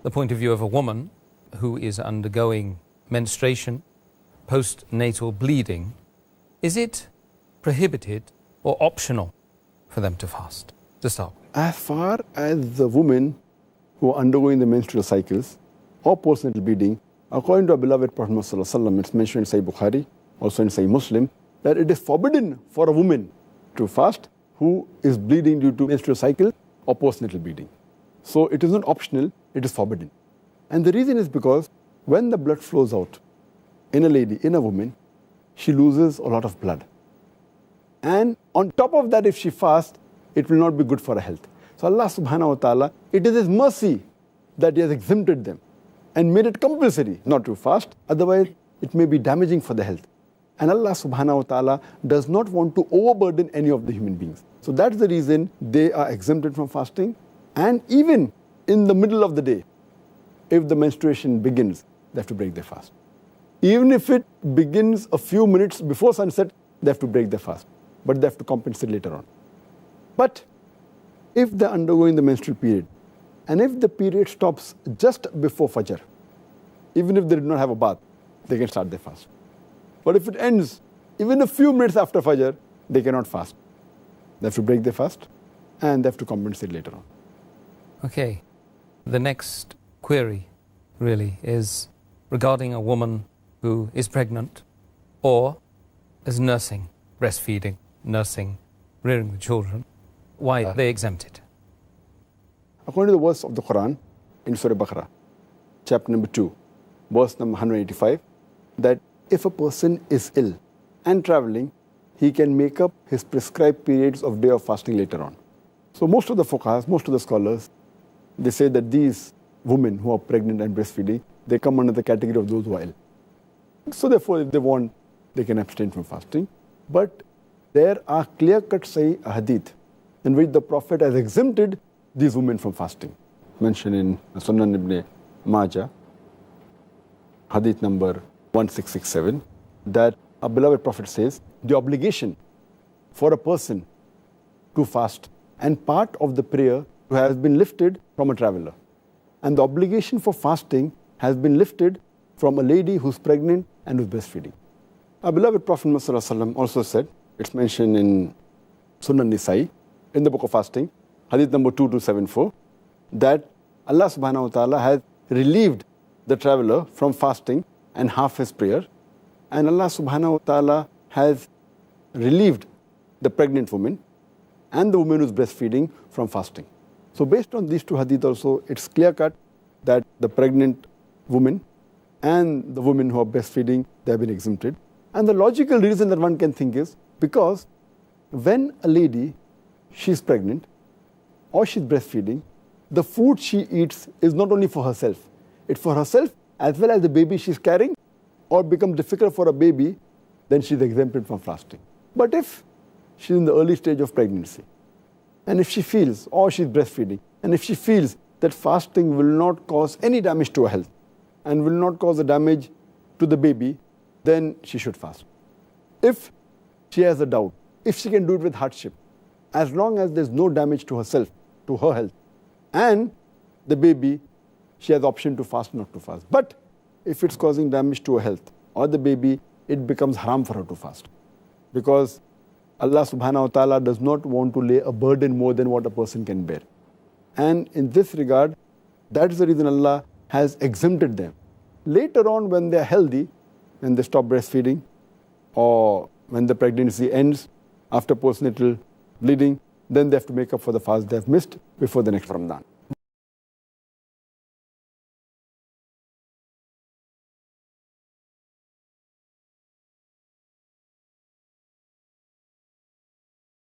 the point of view of a woman who is undergoing menstruation, postnatal bleeding, is it prohibited or optional for them to fast, to start with? As far as the women who are undergoing the menstrual cycles or postnatal bleeding, according to our beloved Prophet Muhammad, it's mentioned in Sahih Bukhari, also in Sahih Muslim, that it is forbidden for a woman to fast who is bleeding due to menstrual cycle or postnatal bleeding. So it is not optional, it is forbidden. And the reason is because when the blood flows out in a lady, in a woman, she loses a lot of blood. And on top of that, if she fasts, it will not be good for her health. So Allah subhanahu wa ta'ala, it is His mercy that He has exempted them and made it compulsory not to fast, otherwise it may be damaging for the health. And Allah subhanahu wa ta'ala does not want to overburden any of the human beings. So that's the reason they are exempted from fasting. And even in the middle of the day, if the menstruation begins, they have to break their fast. Even if it begins a few minutes before sunset, they have to break their fast. But they have to compensate later on. But if they're undergoing the menstrual period, and if the period stops just before Fajr, even if they did not have a bath, they can start their fast. But if it ends even a few minutes after Fajr, they cannot fast. They have to break their fast and they have to compensate later on. Okay, the next query really is regarding a woman who is pregnant or is nursing, breastfeeding, nursing, rearing the children. Why are they exempted? According to the verse of the Quran in Surah Baqarah, chapter number 2, verse number 185, that if a person is ill and traveling, he can make up his prescribed periods of day of fasting later on. So most of the fuqahas, most of the scholars, they say that these women who are pregnant and breastfeeding, they come under the category of those who are ill. So therefore, if they want, they can abstain from fasting. But there are clear-cut Sahih hadith in which the Prophet has exempted these women from fasting. Mentioned in Sunan ibn Majah, hadith number 1667, that our beloved Prophet says, the obligation for a person to fast and part of the prayer has been lifted from a traveler. And the obligation for fasting has been lifted from a lady who's pregnant and who's breastfeeding. Our beloved Prophet Muhammad also said, it's mentioned in Sunan Nisa'i, in the book of fasting, hadith number 2274, that Allah subhanahu wa ta'ala has relieved the traveler from fasting and half his prayer, and Allah subhanahu wa ta'ala has relieved the pregnant woman and the woman who's breastfeeding from fasting. So based on these two hadith also, it's clear-cut that the pregnant woman and the women who are breastfeeding, they have been exempted. And the logical reason that one can think is because when a lady, she's pregnant or she's breastfeeding, the food she eats is not only for herself, it's for herself as well as the baby she's carrying, or becomes difficult for a baby, then she's exempted from fasting. But if she's in the early stage of pregnancy, and if she feels, or she's breastfeeding, and if she feels that fasting will not cause any damage to her health and will not cause a damage to the baby, then she should fast. If she has a doubt, if she can do it with hardship, as long as there's no damage to herself, to her health, and the baby, she has the option to fast or not to fast. But if it's causing damage to her health or the baby, it becomes haram for her to fast. Because Allah subhanahu wa ta'ala does not want to lay a burden more than what a person can bear. And in this regard, that is the reason Allah has exempted them. Later on, when they are healthy, when they stop breastfeeding, or when the pregnancy ends after postnatal bleeding, then they have to make up for the fast they have missed before the next Ramadan.